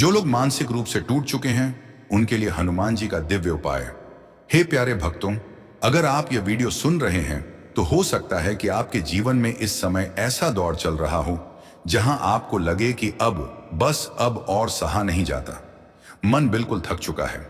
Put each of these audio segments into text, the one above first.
जो लोग मानसिक रूप से टूट चुके हैं उनके लिए हनुमान जी का दिव्य उपाय। हे प्यारे भक्तों, अगर आप यह वीडियो सुन रहे हैं तो हो सकता है कि आपके जीवन में इस समय ऐसा दौर चल रहा हो जहां आपको लगे कि अब और सहा नहीं जाता। मन बिल्कुल थक चुका है,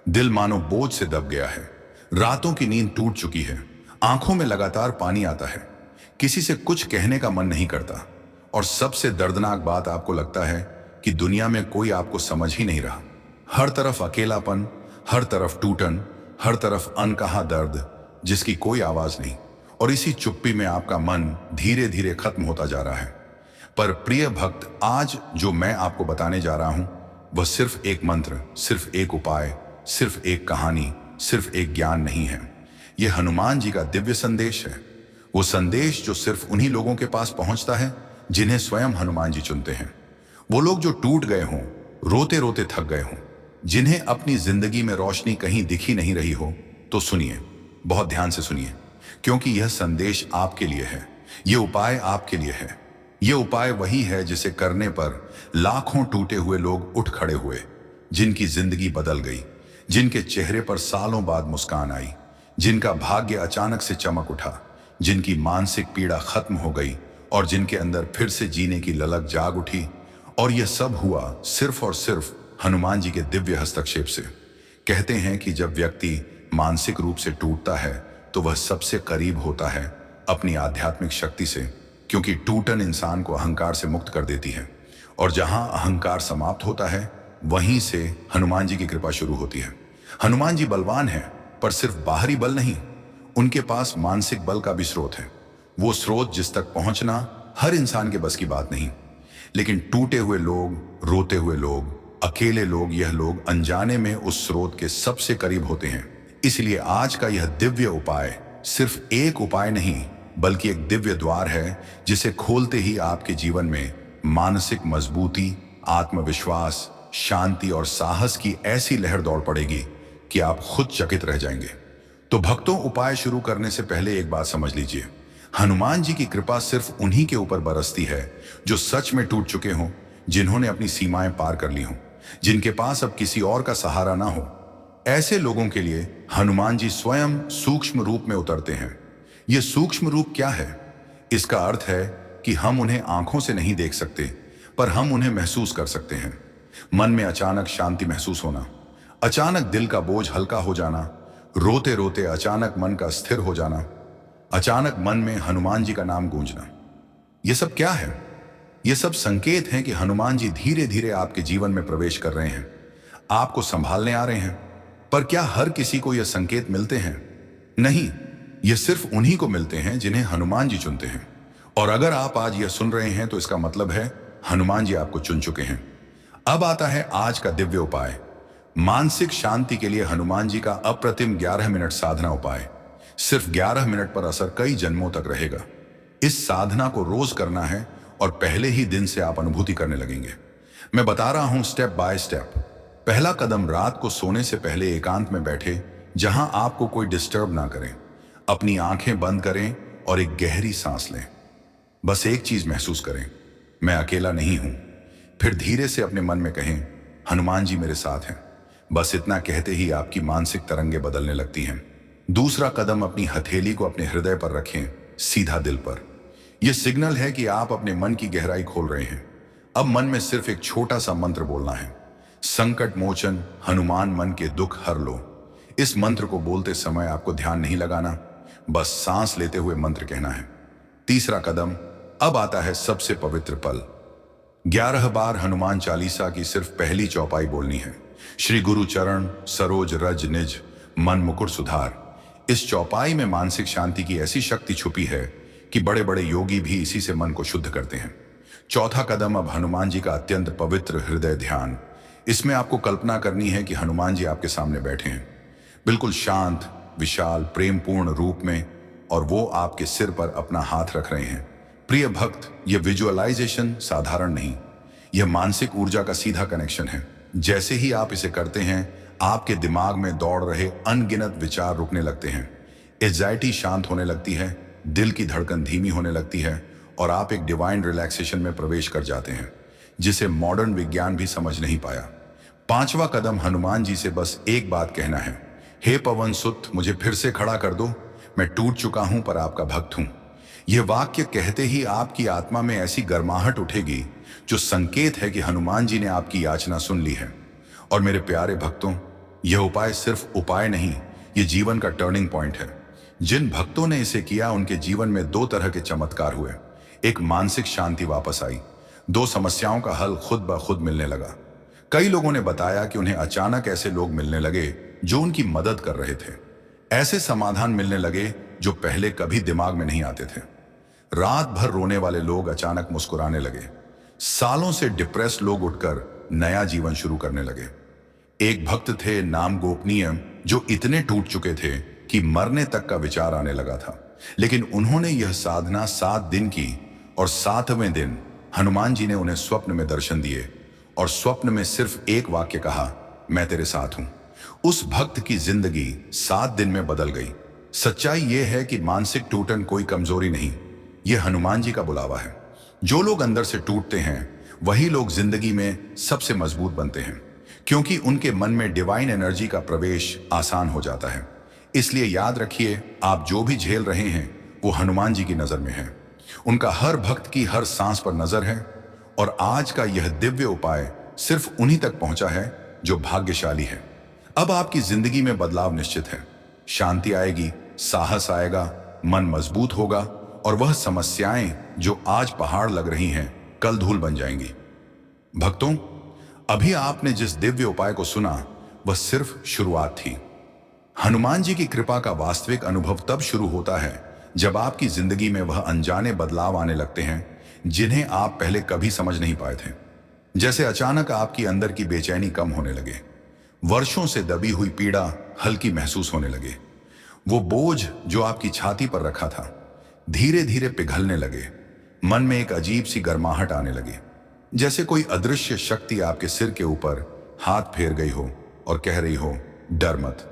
दिल मानो बोझ से दब गया है, रातों की नींद टूट चुकी है, आंखों में लगातार पानी आता है, किसी से कुछ कहने का मन नहीं करता और सबसे दर्दनाक बात, आपको लगता है कि दुनिया में कोई आपको समझ ही नहीं रहा। हर तरफ अकेलापन, हर तरफ टूटन, हर तरफ अनकहा दर्द जिसकी कोई आवाज नहीं, और इसी चुप्पी में आपका मन धीरे धीरे खत्म होता जा रहा है। पर प्रिय भक्त, आज जो मैं आपको बताने जा रहा हूं वह सिर्फ एक मंत्र, सिर्फ एक उपाय, सिर्फ एक कहानी, सिर्फ एक ज्ञान नहीं है। यह हनुमान जी का दिव्य संदेश है। वो संदेश जो सिर्फ उन्हीं लोगों के पास पहुंचता है जिन्हें स्वयं हनुमान जी चुनते हैं। वो लोग जो टूट गए हों, रोते रोते थक गए हों, जिन्हें अपनी जिंदगी में रोशनी कहीं दिख ही नहीं रही हो, तो सुनिए, बहुत ध्यान से सुनिए, क्योंकि यह संदेश आपके लिए है, यह उपाय आपके लिए है। यह उपाय वही है जिसे करने पर लाखों टूटे हुए लोग उठ खड़े हुए, जिनकी जिंदगी बदल गई, जिनके चेहरे पर सालों बाद मुस्कान आई, जिनका भाग्य अचानक से चमक उठा, जिनकी मानसिक पीड़ा खत्म हो गई और जिनके अंदर फिर से जीने की ललक जाग उठी। और यह सब हुआ सिर्फ और सिर्फ हनुमान जी के दिव्य हस्तक्षेप से। कहते हैं कि जब व्यक्ति मानसिक रूप से टूटता है तो वह सबसे करीब होता है अपनी आध्यात्मिक शक्ति से, क्योंकि टूटन इंसान को अहंकार से मुक्त कर देती है, और जहां अहंकार समाप्त होता है वहीं से हनुमान जी की कृपा शुरू होती है। हनुमान जी बलवान हैं, पर सिर्फ बाहरी बल नहीं, उनके पास मानसिक बल का भी स्रोत है। वो स्रोत जिस तक पहुंचना हर इंसान के बस की बात नहीं, लेकिन टूटे हुए लोग, रोते हुए लोग, अकेले लोग, यह लोग अनजाने में उस स्रोत के सबसे करीब होते हैं। इसलिए आज का यह दिव्य उपाय सिर्फ एक उपाय नहीं, बल्कि एक दिव्य द्वार है जिसे खोलते ही आपके जीवन में मानसिक मजबूती, आत्मविश्वास, शांति और साहस की ऐसी लहर दौड़ पड़ेगी कि आप खुद चकित रह जाएंगे। तो भक्तों, उपाय शुरू करने से पहले एक बात समझ लीजिए, हनुमान जी की कृपा सिर्फ उन्हीं के ऊपर बरसती है जो सच में टूट चुके हों, जिन्होंने अपनी सीमाएं पार कर ली हों, जिनके पास अब किसी और का सहारा ना हो। ऐसे लोगों के लिए हनुमान जी स्वयं सूक्ष्म रूप में उतरते हैं। यह सूक्ष्म रूप क्या है? इसका अर्थ है कि हम उन्हें आंखों से नहीं देख सकते, पर हम उन्हें महसूस कर सकते हैं। मन में अचानक शांति महसूस होना, अचानक दिल का बोझ हल्का हो जाना, रोते रोते अचानक मन का स्थिर हो जाना, अचानक मन में हनुमान जी का नाम गूंजना। यह सब क्या है? यह सब संकेत हैं कि हनुमान जी धीरे धीरे आपके जीवन में प्रवेश कर रहे हैं, आपको संभालने आ रहे हैं। पर क्या हर किसी को यह संकेत मिलते हैं? नहीं, यह सिर्फ उन्हीं को मिलते हैं जिन्हें हनुमान जी चुनते हैं। और अगर आप आज यह सुन रहे हैं तो इसका मतलब है हनुमान जी आपको चुन चुके हैं। अब आता है आज का दिव्य उपाय। मानसिक शांति के लिए हनुमान जी का अप्रतिम 11 मिनट साधना उपाय। सिर्फ 11 मिनट पर असर कई जन्मों तक रहेगा। इस साधना को रोज करना है और पहले ही दिन से आप अनुभूति करने लगेंगे। मैं बता रहा हूं स्टेप बाय स्टेप। पहला कदम, रात को सोने से पहले एकांत में बैठे, जहां आपको कोई डिस्टर्ब ना करे। अपनी आंखें बंद करें और एक गहरी सांस लें। बस एक चीज महसूस करें, मैं अकेला नहीं हूं। फिर धीरे से अपने मन में कहें, हनुमान जी मेरे साथ हैं। बस इतना कहते ही आपकी मानसिक तरंगें बदलने लगती हैं। दूसरा कदम, अपनी हथेली को अपने हृदय पर रखें, सीधा दिल पर। यह सिग्नल है कि आप अपने मन की गहराई खोल रहे हैं। अब मन में सिर्फ एक छोटा सा मंत्र बोलना है, संकट मोचन हनुमान मन के दुख हर लो। इस मंत्र को बोलते समय आपको ध्यान नहीं लगाना, बस सांस लेते हुए मंत्र कहना है। तीसरा कदम, अब आता है सबसे पवित्र पल। 11 बार हनुमान चालीसा की सिर्फ पहली चौपाई बोलनी है। श्री गुरु चरण सरोज रज निज मन मुकुट सुधार। इस चौपाई में मानसिक शांति की ऐसी शक्ति छुपी है कि बड़े बड़े योगी भी इसी से मन को शुद्ध करते हैं। चौथा कदम, अब हनुमान जी का अत्यंत पवित्र हृदय ध्यान। इसमें आपको कल्पना करनी है कि हनुमान जी आपके सामने बैठे हैं, बिल्कुल शांत, विशाल, प्रेमपूर्ण रूप में, और वो आपके सिर पर अपना हाथ रख रहे हैं। प्रिय भक्त, यह विजुअलाइजेशन साधारण नहीं, यह मानसिक ऊर्जा का सीधा कनेक्शन है। जैसे ही आप इसे करते हैं, आपके दिमाग में दौड़ रहे अनगिनत विचार रुकने लगते हैं, एंजाइटी शांत होने लगती है, दिल की धड़कन धीमी होने लगती है, और आप एक डिवाइन रिलैक्सेशन में प्रवेश कर जाते हैं, जिसे मॉडर्न विज्ञान भी समझ नहीं पाया। पांचवा कदम हनुमान जी से बस एक बात कहना है, हे पवन सुत, मुझे फिर से खड़ा कर दो, मैं टूट चुका हूं पर आपका भक्त हूं। यह वाक्य कहते ही आपकी आत्मा में ऐसी गर्माहट उठेगी जो संकेत है कि हनुमान जी ने आपकी याचना सुन ली है। और मेरे प्यारे भक्तों, यह उपाय सिर्फ उपाय नहीं, यह जीवन का टर्निंग पॉइंट है। जिन भक्तों ने इसे किया उनके जीवन में दो तरह के चमत्कार हुए। एक, मानसिक शांति वापस आई, दो समस्याओं का हल खुद ब खुद मिलने लगा। कई लोगों ने बताया कि उन्हें अचानक ऐसे लोग मिलने लगे जो उनकी मदद कर रहे थे। ऐसे समाधान मिलने लगे जो पहले कभी दिमाग में नहीं आते थे। रात भर रोने वाले लोग अचानक मुस्कुराने लगे। सालों से डिप्रेस्ड लोग उठकर नया जीवन शुरू करने लगे। एक भक्त थे, नाम गोपनीय, जो इतने टूट चुके थे कि मरने तक का विचार आने लगा था। लेकिन उन्होंने यह साधना 7 दिन की और 7वें दिन हनुमान जी ने उन्हें स्वप्न में दर्शन दिए और स्वप्न में सिर्फ एक वाक्य कहा, मैं तेरे साथ हूं। उस भक्त की जिंदगी 7 दिन में बदल गई। सच्चाई यह है कि मानसिक टूटन कोई कमजोरी नहीं, यह हनुमान जी का बुलावा है। जो लोग अंदर से टूटते हैं वही लोग जिंदगी में सबसे मजबूत बनते हैं, क्योंकि उनके मन में डिवाइन एनर्जी का प्रवेश आसान हो जाता है। इसलिए याद रखिए, आप जो भी झेल रहे हैं वो हनुमान जी की नजर में है। उनका हर भक्त की हर सांस पर नजर है। और आज का यह दिव्य उपाय सिर्फ उन्हीं तक पहुंचा है जो भाग्यशाली है। अब आपकी जिंदगी में बदलाव निश्चित है। शांति आएगी, साहस आएगा, मन मजबूत होगा और वह समस्याएं जो आज पहाड़ लग रही हैं कल धूल बन जाएंगी। भक्तों, अभी आपने जिस दिव्य उपाय को सुना वह सिर्फ शुरुआत थी। हनुमान जी की कृपा का वास्तविक अनुभव तब शुरू होता है जब आपकी जिंदगी में वह अनजाने बदलाव आने लगते हैं जिन्हें आप पहले कभी समझ नहीं पाए थे। जैसे अचानक आपकी अंदर की बेचैनी कम होने लगे, वर्षों से दबी हुई पीड़ा हल्की महसूस होने लगे, वो बोझ जो आपकी छाती पर रखा था धीरे धीरे पिघलने लगे, मन में एक अजीब सी गर्माहट आने लगे, जैसे कोई अदृश्य शक्ति आपके सिर के ऊपर हाथ फेर गई हो और कह रही हो, डर मत,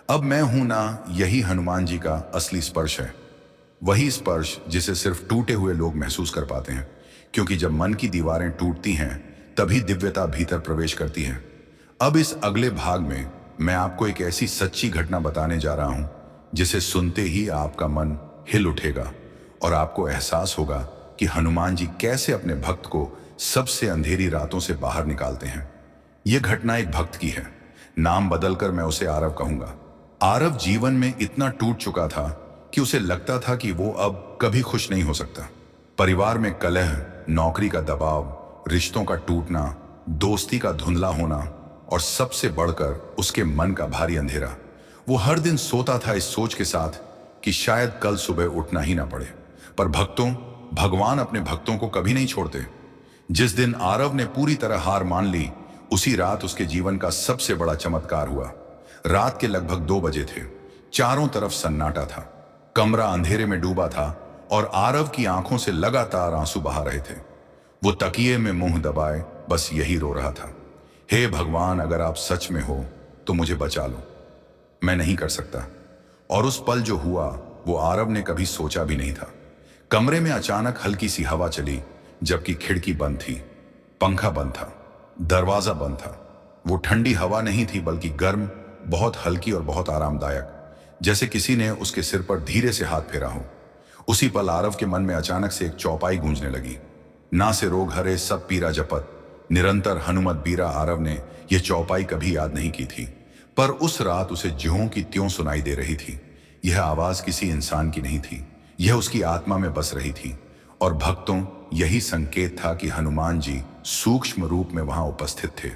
अब मैं हूं ना। यही हनुमान जी का असली स्पर्श है, वही स्पर्श जिसे सिर्फ टूटे हुए लोग महसूस कर पाते हैं, क्योंकि जब मन की दीवारें टूटती हैं तभी दिव्यता भीतर प्रवेश करती है। अब इस अगले भाग में मैं आपको एक ऐसी सच्ची घटना बताने जा रहा हूं जिसे सुनते ही आपका मन हिल उठेगा और आपको एहसास होगा कि हनुमान जी कैसे अपने भक्त को सबसे अंधेरी रातों से बाहर निकालते हैं। यह घटना एक भक्त की है, नाम बदलकर मैं उसे आरव कहूंगा। आरव जीवन में इतना टूट चुका था कि उसे लगता था कि वो अब कभी खुश नहीं हो सकता। परिवार में कलह, नौकरी का दबाव, रिश्तों का टूटना, दोस्ती का धुंधला होना और सबसे बढ़कर उसके मन का भारी अंधेरा। वो हर दिन सोता था इस सोच के साथ कि शायद कल सुबह उठना ही ना पड़े। पर भक्तों, भगवान अपने भक्तों को कभी नहीं छोड़ते। जिस दिन आरव ने पूरी तरह हार मान ली, उसी रात उसके जीवन का सबसे बड़ा चमत्कार हुआ। रात के लगभग 2 बजे थे, चारों तरफ सन्नाटा था, कमरा अंधेरे में डूबा था और आरव की आंखों से लगातार आंसू बहा रहे थे। वो तकिए में मुंह दबाए बस यही रो रहा था, हे भगवान, अगर आप सच में हो तो मुझे बचा लो, मैं नहीं कर सकता। और उस पल जो हुआ वो आरव ने कभी सोचा भी नहीं था। कमरे में अचानक हल्की सी हवा चली, जबकि खिड़की बंद थी, पंखा बंद था, दरवाजा बंद था। वो ठंडी हवा नहीं थी बल्कि गर्म, बहुत हल्की और बहुत आरामदायक, जैसे किसी ने उसके सिर पर धीरे से हाथ फेरा हो। उसी पल आरव के मन में अचानक से एक चौपाई गूंजने लगी, ना से रोग हरे सब पीरा जपत, निरंतर हनुमत बीरा। आरव ने यह चौपाई कभी याद नहीं की थी, पर उस रात उसे ज्यों की त्यों सुनाई दे रही थी। यह आवाज किसी इंसान की नहीं थी, यह उसकी आत्मा में बस रही थी। और भक्तों, यही संकेत था कि हनुमान जी सूक्ष्म रूप में वहां उपस्थित थे।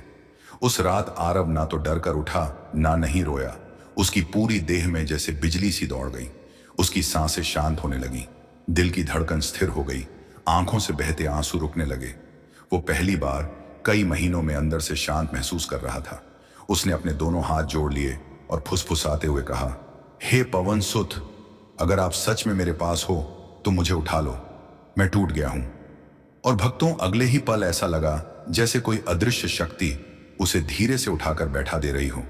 उस रात आरव ना तो डर कर उठा, ना नहीं रोया। उसकी पूरी देह में जैसे बिजली सी दौड़ गई। उसकी सांसें शांत होने लगी, दिल की धड़कन स्थिर हो गई, आंखों से बहते आंसू रुकने लगे। वो पहली बार कई महीनों में अंदर से शांत महसूस कर रहा था। उसने अपने दोनों हाथ जोड़ लिए और फुसफुसाते हुए कहा, हे पवन सुत, अगर आप सच में मेरे पास हो तो मुझे उठा लो, मैं टूट गया हूं। और भक्तों, अगले ही पल ऐसा लगा जैसे कोई अदृश्य शक्ति उसे धीरे से उठाकर बैठा दे रही हो।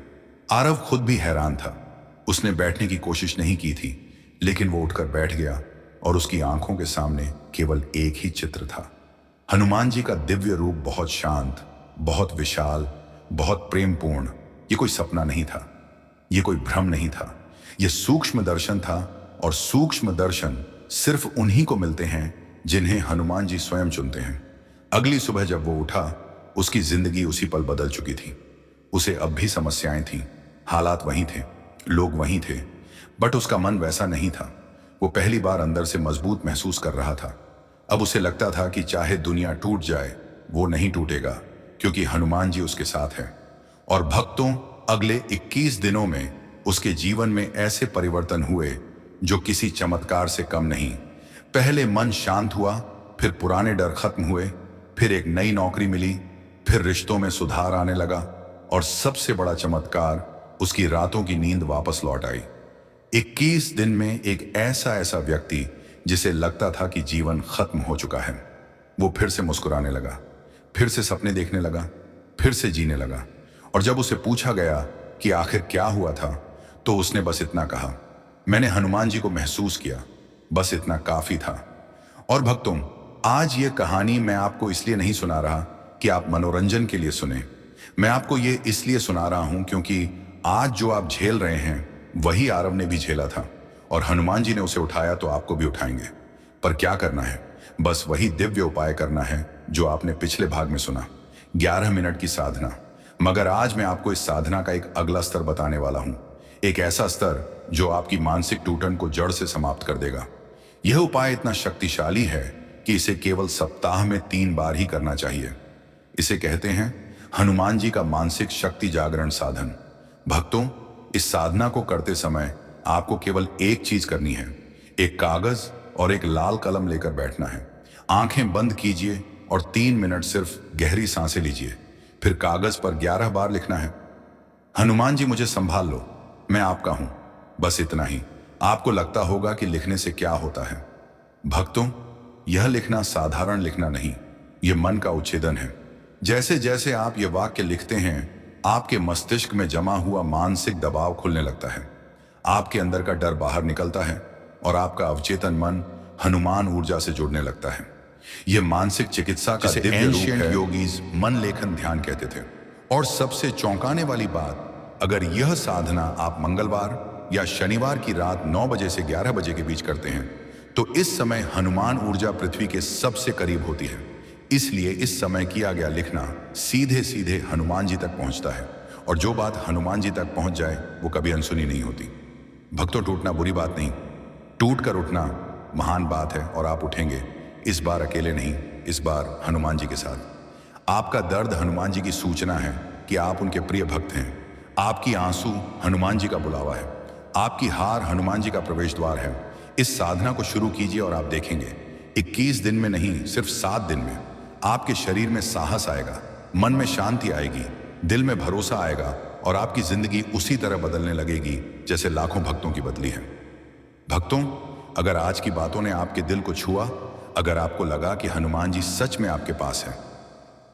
आरव खुद भी हैरान था। उसने बैठने की कोशिश नहीं की थी, लेकिन वो उठकर बैठ गया और उसकी आंखों के सामने केवल एक ही चित्र था, हनुमान जी का दिव्य रूप बहुत शांत, बहुत विशाल, बहुत प्रेमपूर्ण। ये कोई सपना नहीं था, ये कोई भ्रम नहीं था, ये सूक्ष्म दर्शन था। और सूक्ष्म दर्शन सिर्फ उन्हीं को मिलते हैं जिन्हें हनुमान जी स्वयं चुनते हैं। अगली सुबह जब वो उठा, उसकी जिंदगी उसी पल बदल चुकी थी। उसे अब भी समस्याएं थीं, हालात वहीं थे, लोग वहीं थे, बट उसका मन वैसा नहीं था। वो पहली बार अंदर से मजबूत महसूस कर रहा था। अब उसे लगता था कि चाहे दुनिया टूट जाए, वो नहीं टूटेगा, क्योंकि हनुमान जी उसके साथ है। और भक्तों, अगले 21 दिनों में उसके जीवन में ऐसे परिवर्तन हुए जो किसी चमत्कार से कम नहीं। पहले मन शांत हुआ, फिर पुराने डर खत्म हुए, फिर एक नई नौकरी मिली, फिर रिश्तों में सुधार आने लगा, और सबसे बड़ा चमत्कार, उसकी रातों की नींद वापस लौट आई। 21 दिन में एक ऐसा व्यक्ति जिसे लगता था कि जीवन खत्म हो चुका है, वो फिर से मुस्कुराने लगा, फिर से सपने देखने लगा, फिर से जीने लगा। और जब उसे पूछा गया कि आखिर क्या हुआ था, तो उसने बस इतना कहा, मैंने हनुमान जी को महसूस किया, बस इतना काफी था। और भक्तों, आज ये कहानी मैं आपको इसलिए नहीं सुना रहा कि आप मनोरंजन के लिए सुने। मैं आपको ये इसलिए सुना रहा हूं क्योंकि आज जो आप झेल रहे हैं वही आरव ने भी झेला था, और हनुमान जी ने उसे उठाया तो आपको भी उठाएंगे। पर क्या करना है? बस वही दिव्य उपाय करना है जो आपने पिछले भाग में सुना, 11 मिनट की साधना। मगर आज मैं आपको इस साधना का एक अगला स्तर बताने वाला हूं, एक ऐसा स्तर जो आपकी मानसिक टूटन को जड़ से समाप्त कर देगा। यह उपाय इतना शक्तिशाली है कि इसे केवल सप्ताह में 3 बार ही करना चाहिए। इसे कहते हैं हनुमान जी का मानसिक शक्ति जागरण साधन। भक्तों, इस साधना को करते समय आपको केवल एक चीज करनी है, एक कागज और एक लाल कलम लेकर बैठना है। आंखें बंद कीजिए और 3 मिनट सिर्फ गहरी सांसें लीजिए। फिर कागज पर 11 बार लिखना है, हनुमान जी मुझे संभाल लो, मैं आपका हूं। बस इतना ही। आपको लगता होगा कि लिखने से क्या होता है। भक्तों, यह लिखना साधारण लिखना नहीं, यह मन का उच्छेदन है। जैसे जैसे आप ये वाक्य लिखते हैं, आपके मस्तिष्क में जमा हुआ मानसिक दबाव खुलने लगता है, आपके अंदर का डर बाहर निकलता है, और आपका अवचेतन मन हनुमान ऊर्जा से जुड़ने लगता है। यह मानसिक चिकित्सा का दिव्य रूप है। योगीज मन लेखन ध्यान कहते थे। और सबसे चौंकाने वाली बात, अगर यह साधना आप मंगलवार या शनिवार की रात 9 बजे से 11 बजे के बीच करते हैं, तो इस समय हनुमान ऊर्जा पृथ्वी के सबसे करीब होती है। इसलिए इस समय किया गया लिखना सीधे सीधे हनुमान जी तक पहुंचता है, और जो बात हनुमान जी तक पहुंच जाए वो कभी अनसुनी नहीं होती। भक्तों, टूटना बुरी बात नहीं, टूट कर उठना महान बात है। और आप उठेंगे, इस बार अकेले नहीं, इस बार हनुमान जी के साथ। आपका दर्द हनुमान जी की सूचना है कि आप उनके प्रिय भक्त हैं। आपकी आंसू हनुमान जी का बुलावा है, आपकी हार हनुमान जी का प्रवेश द्वार है। इस साधना को शुरू कीजिए और आप देखेंगे 21 दिन में नहीं, सिर्फ 7 दिन में आपके शरीर में साहस आएगा, मन में शांति आएगी, दिल में भरोसा आएगा, और आपकी जिंदगी उसी तरह बदलने लगेगी जैसे लाखों भक्तों की बदली है। भक्तों, अगर आज की बातों ने आपके दिल को छुआ, अगर आपको लगा कि हनुमान जी सच में आपके पास है,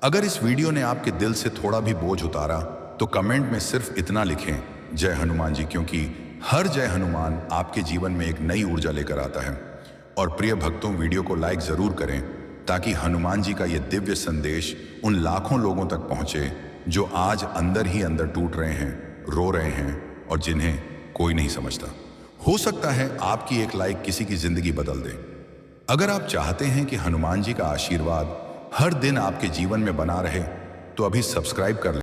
अगर इस वीडियो ने आपके दिल से थोड़ा भी बोझ उतारा, तो कमेंट में सिर्फ इतना लिखें, जय हनुमान जी, क्योंकि हर जय हनुमान आपके जीवन में एक नई ऊर्जा लेकर आता है। और प्रिय भक्तों, वीडियो को लाइक जरूर करें ताकि हनुमान जी का यह दिव्य संदेश उन लाखों लोगों तक पहुंचे जो आज अंदर ही अंदर टूट रहे हैं, रो रहे हैं, और जिन्हें कोई नहीं समझता। हो सकता है आपकी एक लाइक किसी की जिंदगी बदल दे। अगर आप चाहते हैं कि हनुमान जी का आशीर्वाद हर दिन आपके जीवन में बना रहे, तो अभी सब्सक्राइब कर लें।